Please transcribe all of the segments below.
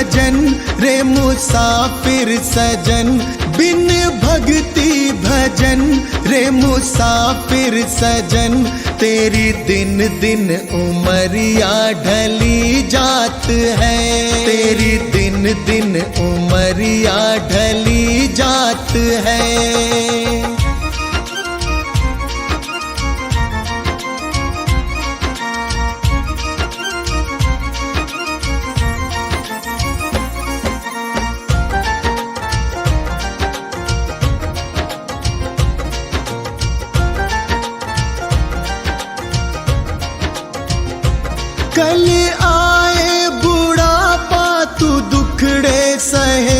भजन रे मुसाफिर सजन, बिन भक्ति भजन रे मुसाफिर सजन, तेरी दिन दिन उमरिया ढली जात है, तेरी दिन दिन उमरिया ढली जात है। कल आए बुढ़ापा तू दुखड़े सहे,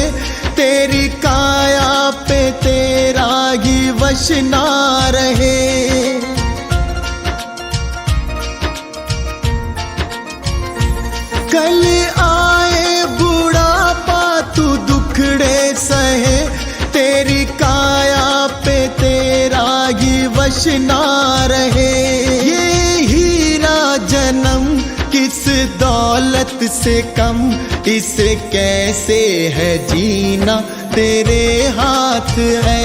तेरी काया पे तेरा ही वश ना रहे। कल आए बुढ़ापा तू दुखड़े सहे, तेरी काया पे तेरा ही वश ना रहे। ये हीरा जन्म किस दौलत से कम, इसे कैसे है जीना तेरे हाथ है,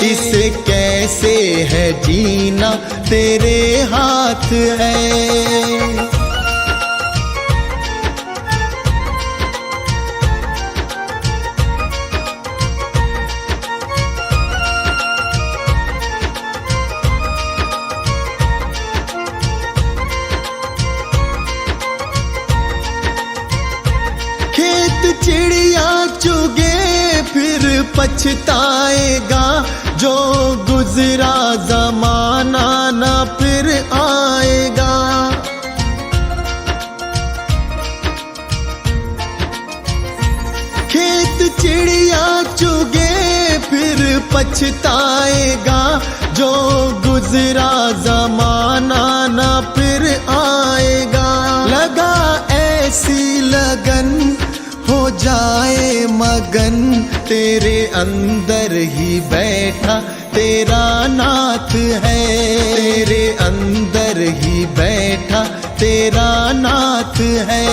इसे कैसे है जीना तेरे हाथ है। चिड़िया चुगे फिर पछताएगा, जो गुजरा जमाना ना फिर आएगा। खेत चिड़िया चुगे फिर पछताएगा, जो गुजरा जमाना ना फिर आएगा। लगा ऐसी लगन हो जाए मगन, तेरे अंदर ही बैठा तेरा नाथ है, तेरे अंदर ही बैठा तेरा नाथ है।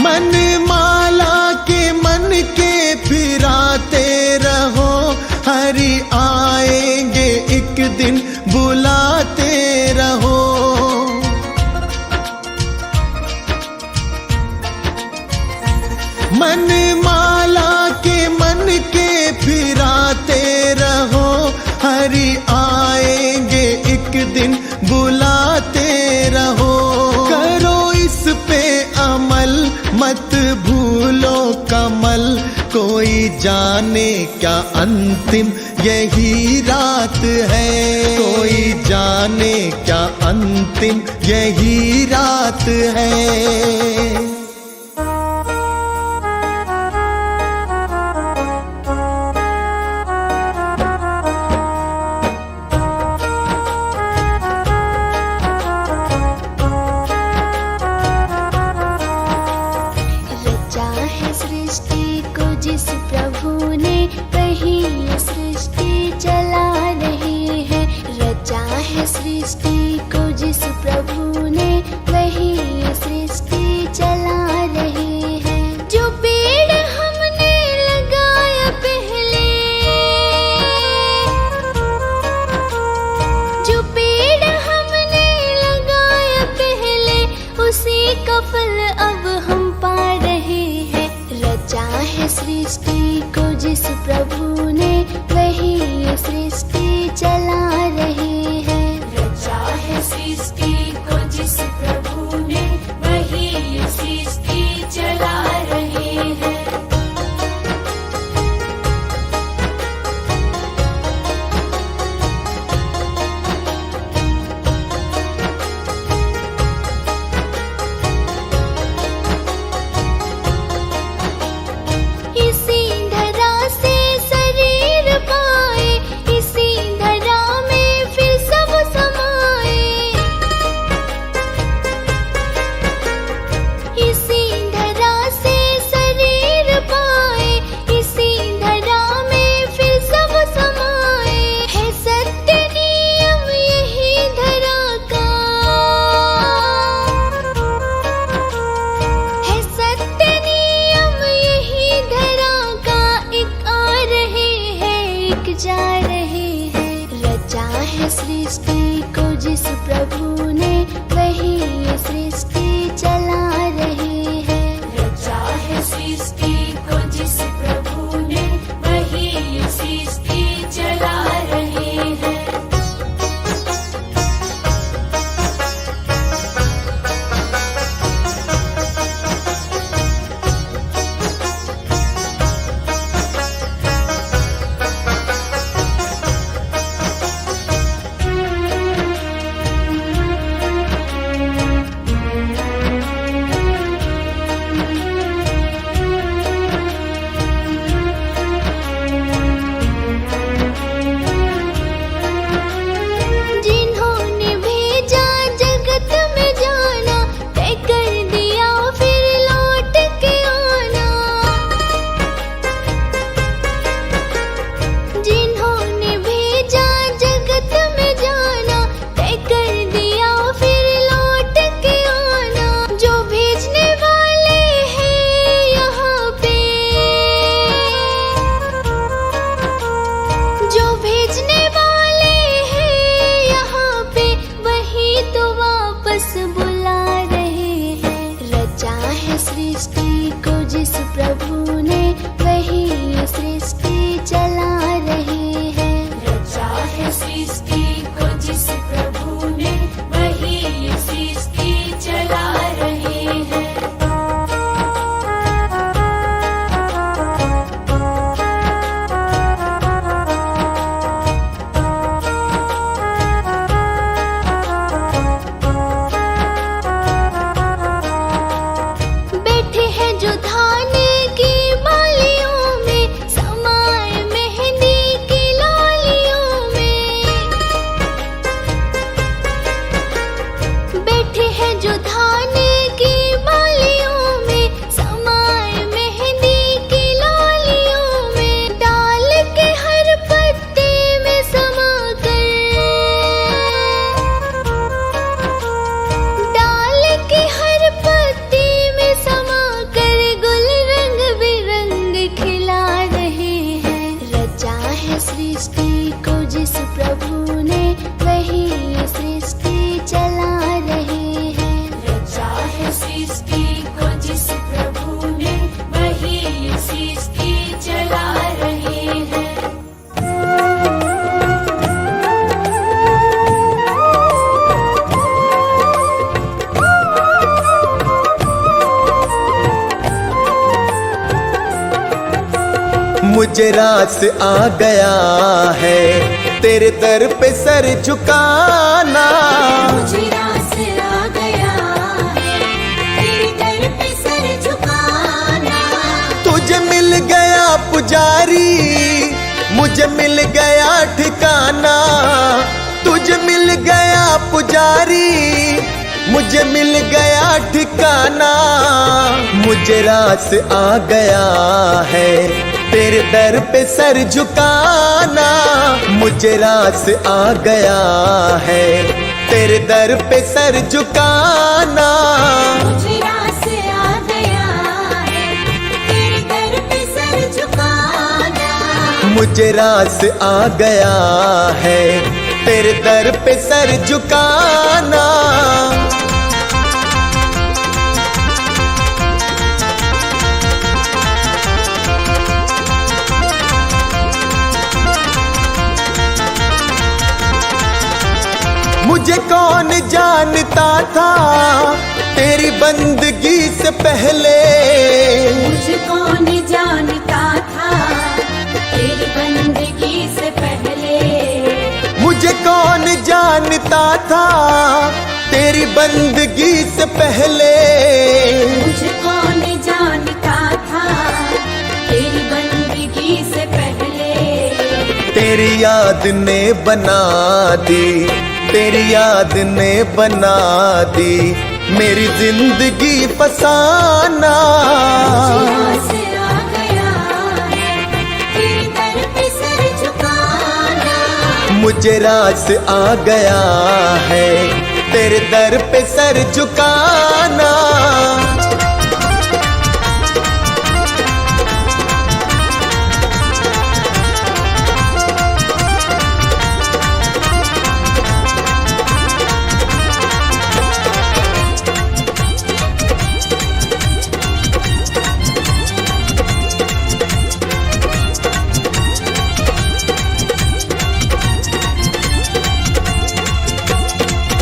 मन माला के मन के फिराते रहो, हरि आएंगे एक दिन बुलाते रहो। मन माला के मन के फिराते रहो, हरि आएंगे एक दिन बुलाते रहो। करो इस पे अमल मत भूलो कमल, कोई जाने क्या अंतिम यही रात है, कोई जाने क्या अंतिम यही रात है। सृष्टि को जिस प्रभु ने, वही सृष्टि चला रहे हैं। रचा है ये सृष्टि को जिस प्रभु ने वही ये सृष्टि चला रहे हैं। रचा है सृष्टि को जिस प्रभु ने वही ये सृष्टि चला रहे हैं। जिन्होंने भेजा जगत में जाना, तय कर दिया फिर लौट के आना। जिन्होंने भेजा जगत में जाना, तय कर दिया फिर लौट के आना। जो भेजने वाले हैं यहाँ पे, जो भेजने वाले हैं यहाँ पे, वही तो वापस बुला रहे हैं। रचा है सृष्टि को जिस प्रभु ने वही ये सृष्टि चला रहे हैं। रचा है सृष्टि को जिस प्रभु ने वही ये सृष्टि चला रहे हैं। बैठे हैं जो धान की बालियों में, समाए मेहंदी की लालियों में। बैठे हैं जो धान की बालियों में, समाए मेहंदी की लालियों में। डाल के हर पत्ते में समा कर, डाल के हर पत्ते में समा कर, गुल रंग बिरंग खिला रहे हैं। रचा है सृष्टि को जिस प्रभु ने वही ये सृष्टि चला रहे हैं। रचा है सृष्टि को जिस प्रभु ने वही ये सृष्टि चला रहे हैं। मुझे रास आ गया है तेरे दर पे सर झुकाना। मुझे रास आ गया है तेरे दर पे सर झुकाना। तुझे मिल गया पुजारी, मुझे मिल गया ठिकाना। तुझे मिल गया पुजारी, मुझे मिल गया ठिकाना। मुझे रास आ गया है तेरे दर पे सर झुकाना। मुझे रास आ गया है तेरे दर पे सर झुकाना। मुझे रास आ गया है तेरे दर पे सर झुकाना। मुझे रास आ गया है तेरे दर पे सर झुकाना। मुझे कौन जानता था तेरी बंदगी से पहले। मुझे कौन जानता था तेरी बंदगी से पहले। मुझे कौन जानता था तेरी बंदगी से पहले। मुझे कौन जानता था तेरी बंदगी से पहले। तेरी याद ने बना दी, तेरी याद ने बना दी मेरी जिंदगी फसाना। मुझे रास आ गया है तेरे दर पे सर झुकाना। मुझे रास आ गया है तेरे दर पे सर झुकाना।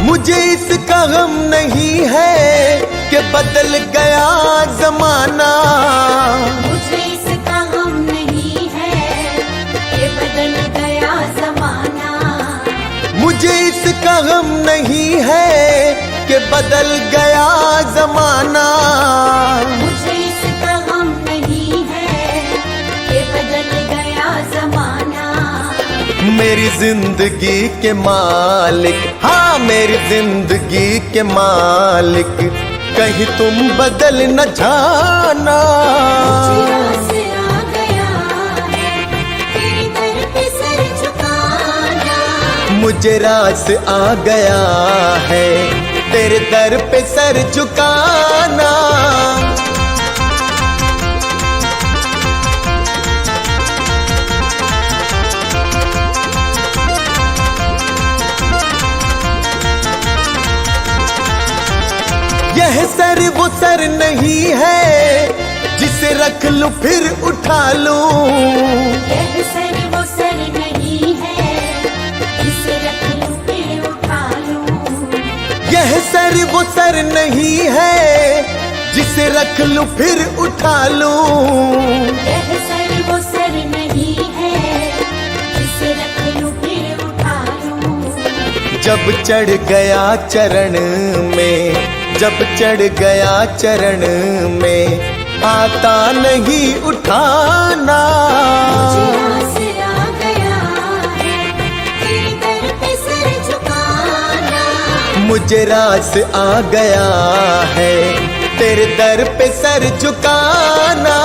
मुझे इसका गम नहीं है कि बदल गया जमाना। मुझे इसका गम नहीं है कि बदल गया जमाना। मुझे इसका गम नहीं है कि बदल गया जमाना। मुझे इसका गम नहीं है कि बदल गया जमाना। मेरी जिंदगी के मालिक, हाँ मेरी जिंदगी के मालिक, कहीं तुम बदल न जाना। मुझे आस आ गया है तेरे दर पे सर झुकाना। मुझे रास आ गया है तेरे दर पे सर झुकाना। यह सर वो सर नहीं है जिसे रख लूं फिर उठा लूं। यह सर वो सर नहीं है जिसे रख लूं फिर उठा लूं। यह सर वो सर नहीं है जिसे रख लूं फिर उठा लूं। यह सर वो सर नहीं है जिसे रख लूं फिर उठा लूं। जब चढ़ गया चरण में, जब चढ़ गया चरण में, आता नहीं उठाना। मुझे आस आ गया है तेरे दर पे सर झुकाना। मुझे रास आ गया है तेरे दर पे सर झुकाना।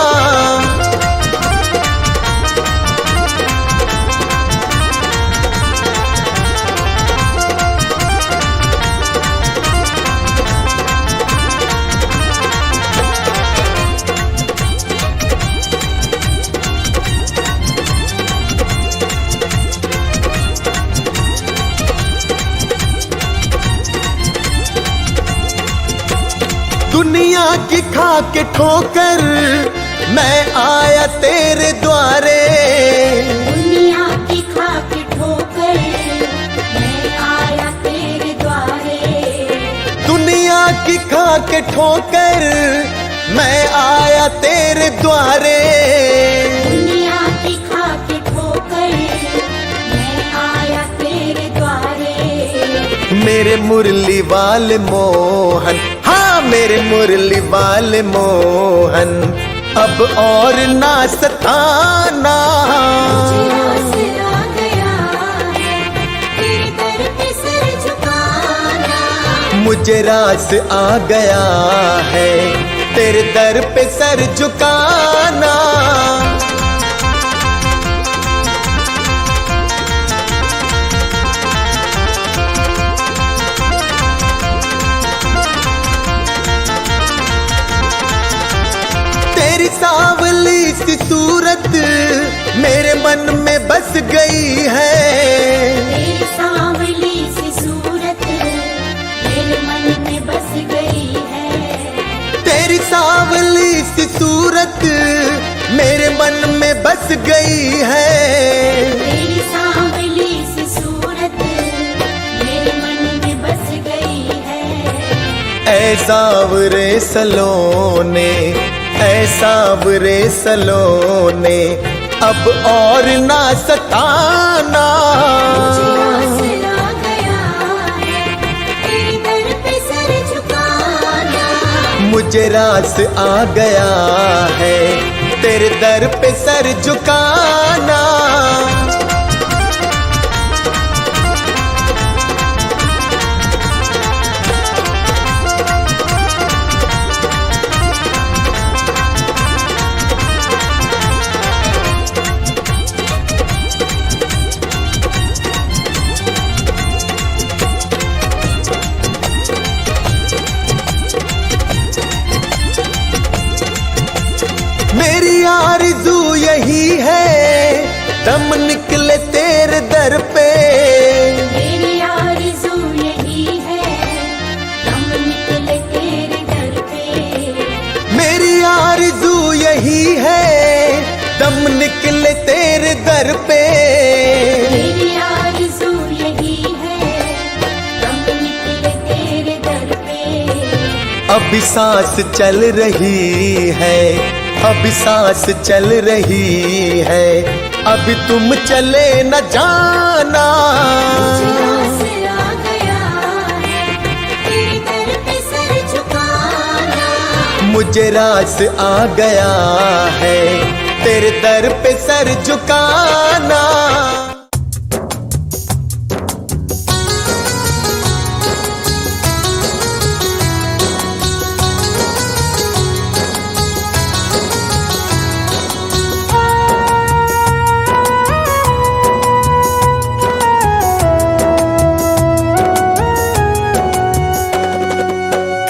दुनिया की खा के ठोकर मैं आया तेरे द्वारे। दुनिया की खा के ठोकर मैं आया तेरे द्वारे। दुनिया की खा के ठोकर मैं आया तेरे द्वारे। दुनिया की खा के ठोकर मैं आया तेरे द्वारे। मेरे मुरली वाले मोहन, हाँ मेरे मुरली वाले मोहन, अब और ना सताना। मुझे आस आ गया है तेरे दर पे सर झुकाना। मुझे रास आ गया है तेरे दर पे सर झुकाना। तेरी सांवली सी सूरत मेरे मन में बस गई है। तेरी सांवली सी सूरत मेरे मन में बस गई है। तेरी सांवली सी सूरत मेरे मन में बस गई है। तेरी सांवली सी सूरत मेरे मन में बस गई है। ऐ सांवरे सलोने, ऐ सांवरे सलोने, अब और ना सताना। मुझे आस आ गया है तेरे दर पे सर झुकाना। मुझे रास आ गया है तेरे दर पे सर झुकाना। मेरी आरज़ू यही है दम निकले तेरे दर पे। मेरी आरज़ू यही है दम निकले तेरे दर पे। मेरी आरज़ू यही है दम निकले तेरे दर पे। मेरी आरज़ू यही है दम निकले अभी सांस चल रही है, अभी सांस चल रही है, अभी तुम चले न जाना। रास आ गया है, तेरे दर पे सर झुकाना। मुझे रास आ गया है, तेरे दर पे सर झुकाना।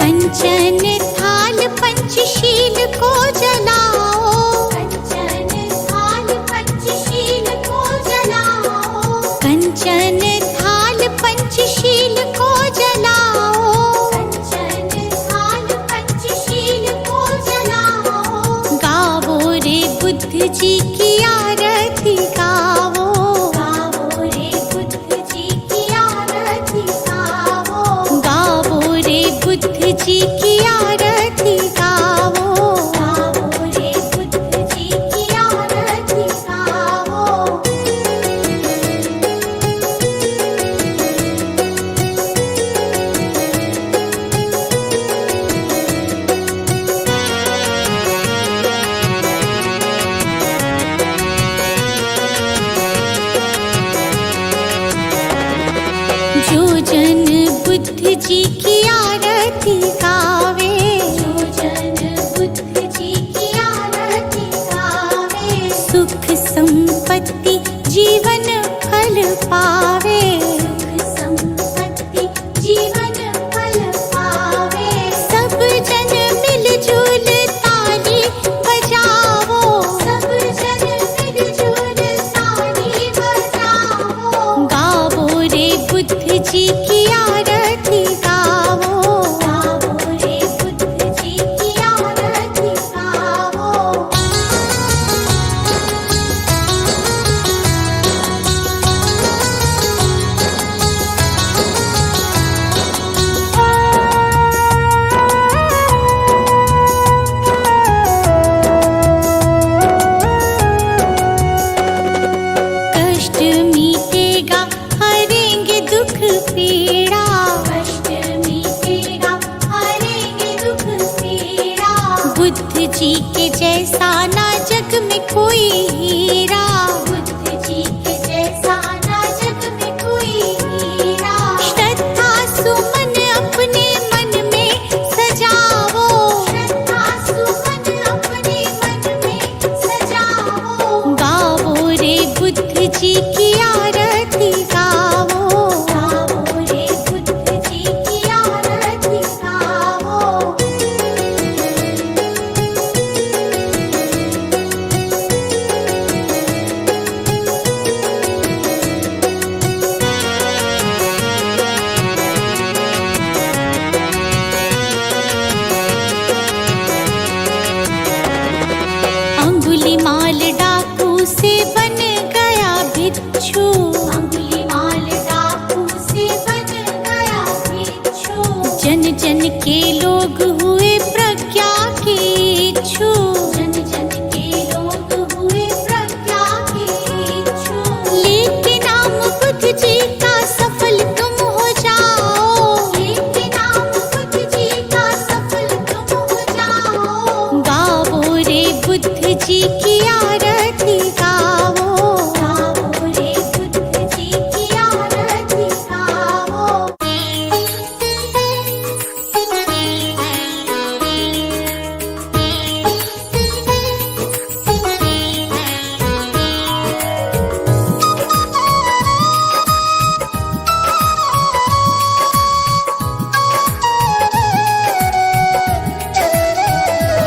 कंचन थाल पंचशील को जलाओ, कंचन थाल पंचशील को जलाओ। कंचन थाल पंचशील को जलाओ। कंचन थाल पंचशील को जलाओ। गावो रे बुद्ध जी की आरती गावो, गावो रे बुद्ध जी की आरती गावो। गावो रे बुद्ध जी की आरती गावो। गावो रे बुद्ध जी की आरती गावो। जो जन बुद्ध जी की आरती गावे, जो जन बुद्ध जी की आरती गावे। सुख संपत्ति जीवन फल पावे। सुख संपत्ति जीवन फल पावे। सब जन मिलजुल ताली बजावो, सब जन मिलजुल ताली बजाओ। गावो रे बुद्ध जी की आरती गावो। गावो रे बुद्ध जी की आरती गावो। कष्ट मीटेगा हरेंगे दुख पीड़ा, कष्ट मीटेगा हरेंगे दुख पीड़ा। बुद्ध जी के जैसा ना जग में कोई हीरा। बुद्ध जी के जैसा ना जग में कोई हीरा। श्रद्धा सुमन अपने मन में सजावो, श्रद्धा सुमन अपने मन में सजाओ। गावो रे बुद्ध जी की आरती गावो। गावो रे बुद्ध जी की आरती गावो। अंगुलीमाल डाकू से बन गया भिक्षु, अंगुलीमाल डाकू से बन गया भिक्षु। जन जन के लोग हुए प्रज्ञा के इच्छु। जन जन के लोग हुए प्रज्ञा के इच्छु। लेके नाम बुद्ध जी का सफल तुम हो जाओ, लेके नाम बुद्ध जी का सफल तुम हो जाओ। गावो रे बुद्ध जी की आरती गावो। गावो रे बुद्ध जी की आरती गावो।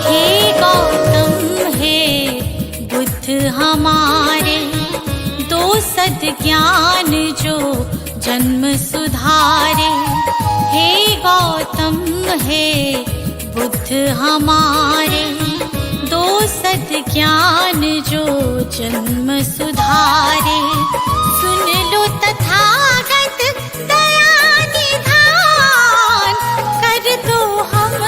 हे गौतम हे बुद्ध हमारे, दो सद्ज्ञान जो जन्म सुधारे। हे गौतम हे बुद्ध हमारे, दो सद्ज्ञान जो जन्म सुधारे। सुन लो तथागत दया निधान, कर दो हम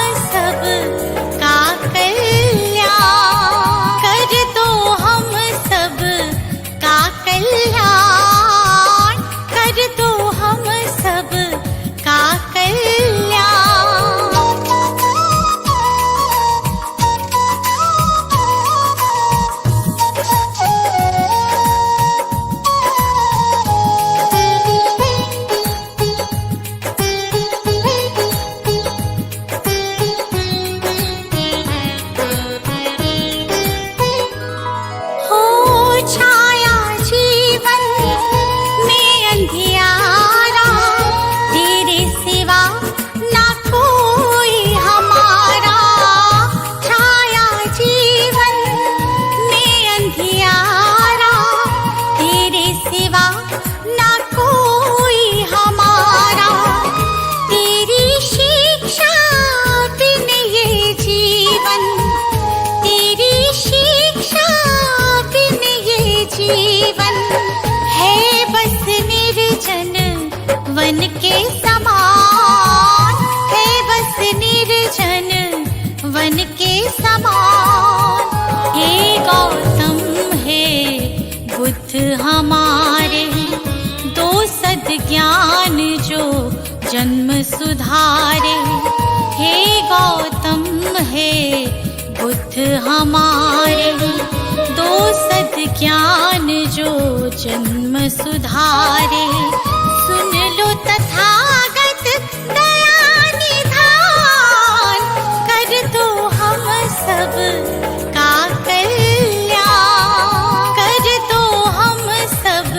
के समान है बस निर्जन वन के समान। हे गौतम हे बुद्ध हमारे, दो सद्ज्ञान जो जन्म सुधारे। हे गौतम हे बुद्ध हमारे, दो सद्ज्ञान जो जन्म सुधारे। सुन लो तथागत दया निधान, कर दो हम सब का कल्याण, कर दो हम सब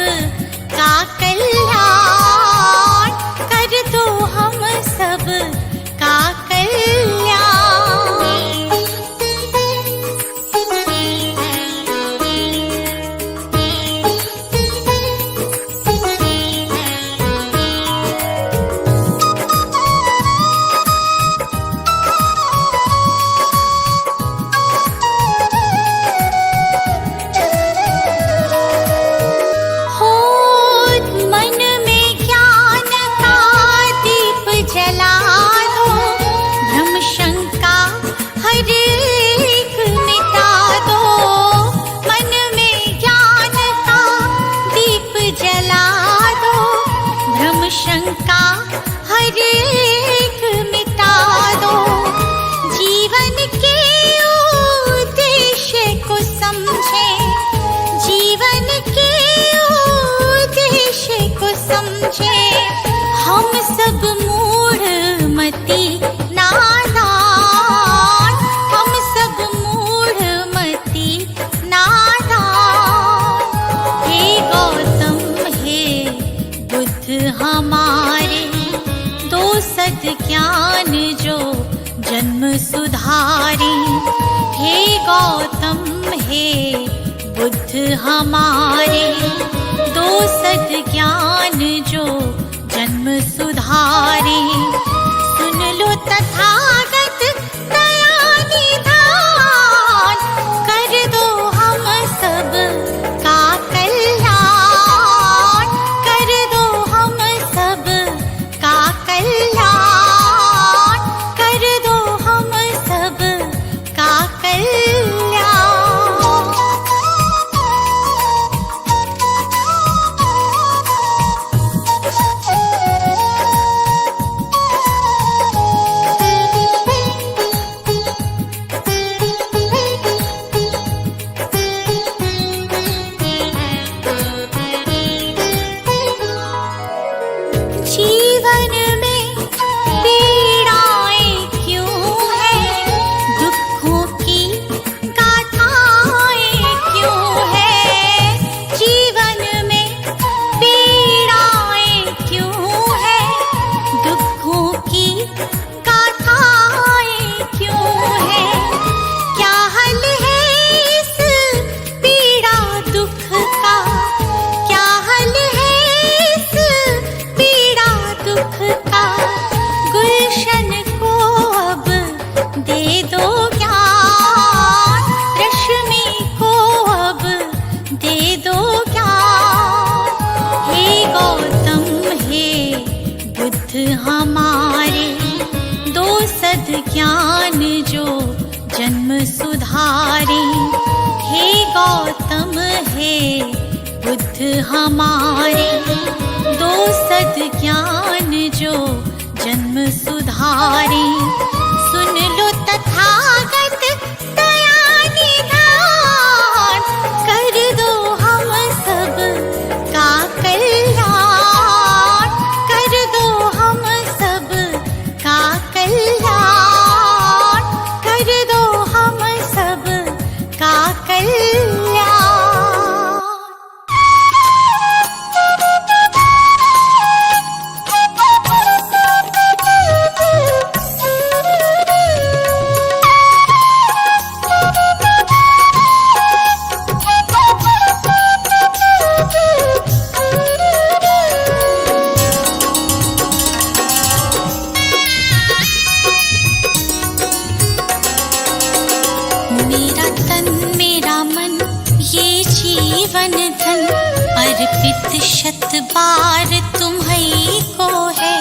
का कल्याण, कर दो हम सब का कल्याण। शंका हर एक मिटा दो, जीवन के उद्देश्य को समझे, जीवन के उद्देश्य को समझे। हम सब मूढ़मती नादान, हम सब मूढ़मती नादान। हे गौतम हे बुद्ध हमारे, दो सद्ज्ञान जो जन्म सुधारे। हे गौतम हे बुद्ध हमारे, दो सद्ज्ञान जो जन्म सुधारे। सुन लो तथागत दया निधान, कर दो हम सब का कल्याण, कर दो हम सब का कल्याण, कर दो हम सब का कल्याण। जीवन में पीड़ाएं क्यों है, दुखों की गाथाएं क्यों है। जीवन में पीड़ाएं क्यों है, दुखों की गाथाएं क्यों है। क्या हल है इस पीड़ा दुख का, क्या हल है इस पीड़ा दुख का। गुलशन को अब दे दो ज्ञान, रश्मि को अब दे दो ज्ञान। हे गौतम हे बुद्ध हमारे, दो सद्ज्ञान जो जन्म सुधारे। हे गौतम हे बुद्ध हमारे, दो सद्ज्ञान जो जन्म सुधारे। सुन लो तथागत दया निधान, कर दो हम सब का कल्याण, कर दो हम सब का कल्याण, कर दो हम सब का कल्याण। मेरा तन मेरा मन ये जीवन धन, अर्पित शत बार तुम्हीं को है।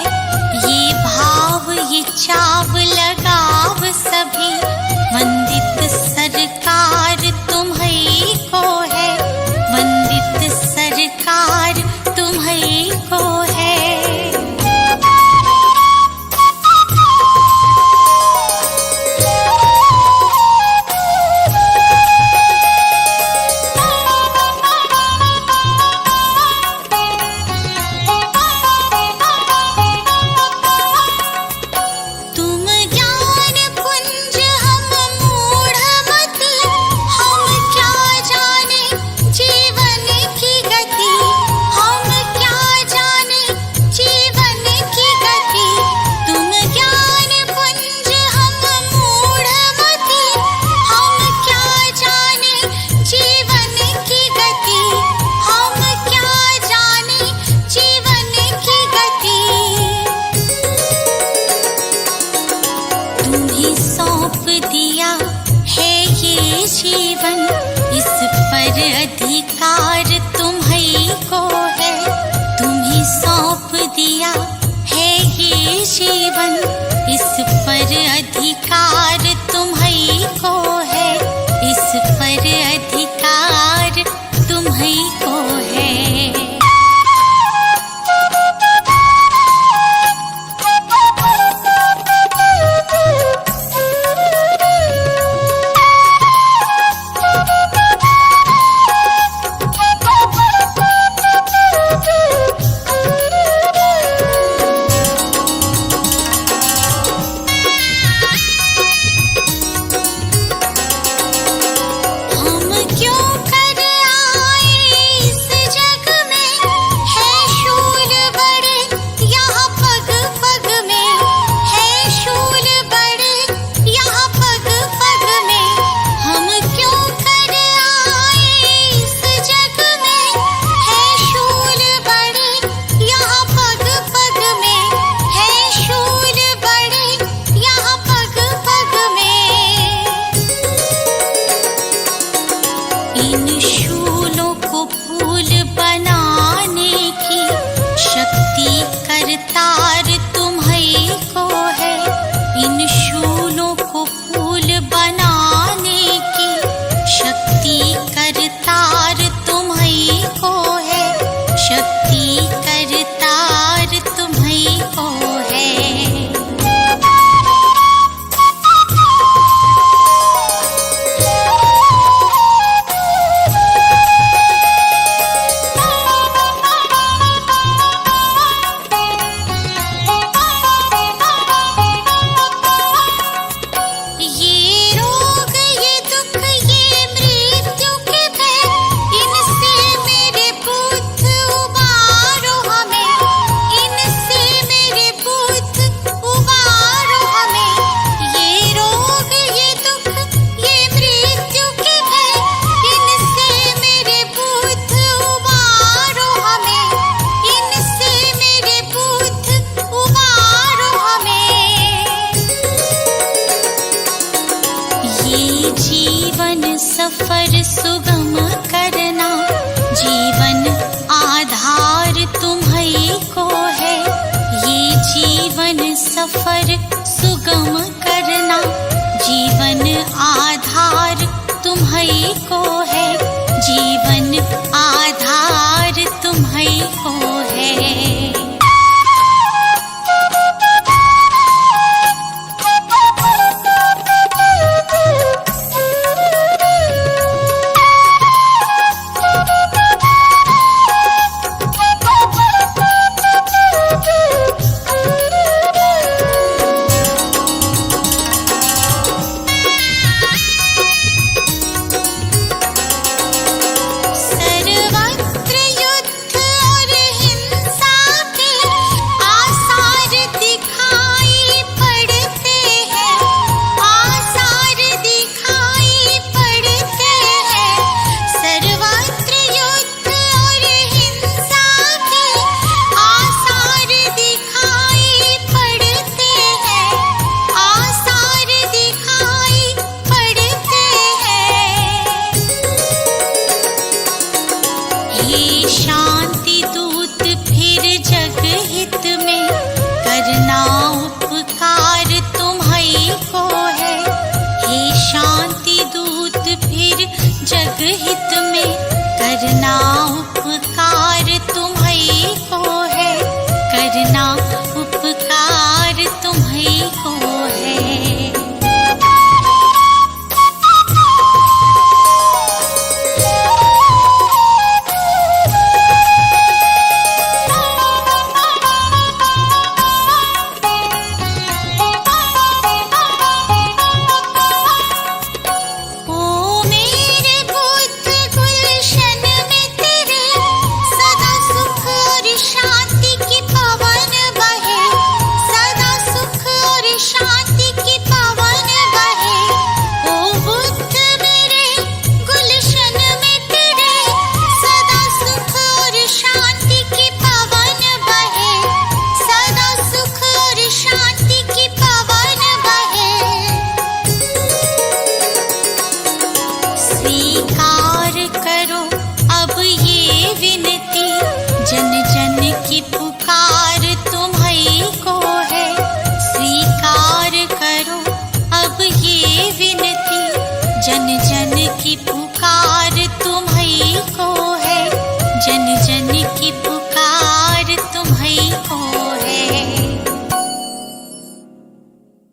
पर अधिकार तुम्हीं को है, तुम्हें सौंप दिया है ये जीवन। इस पर अधिकार तुम्हीं को है, इस पर अधिकार तुम्हीं को है। सफर सुगम करना, जीवन आधार तुम्हीं को है। ये जीवन सफर सुगम करना, जीवन आधार तुम्हीं को है, जीवन आधार तुम्हीं को है। शांति दूत फिर जग हित में करना उपकार तुम्हीं को है। हे शांति दूत फिर जग हित में करना उपकार तुम्हीं को है, करना उपकार तुम्हीं को है। ओ मेरे बुद्ध गुलशन में विनती, जन जन की पुकार तुम्हीं को है, स्वीकार करो अब ये विनती। जन जन की पुकार तुम्हीं को है, जन जन की पुकार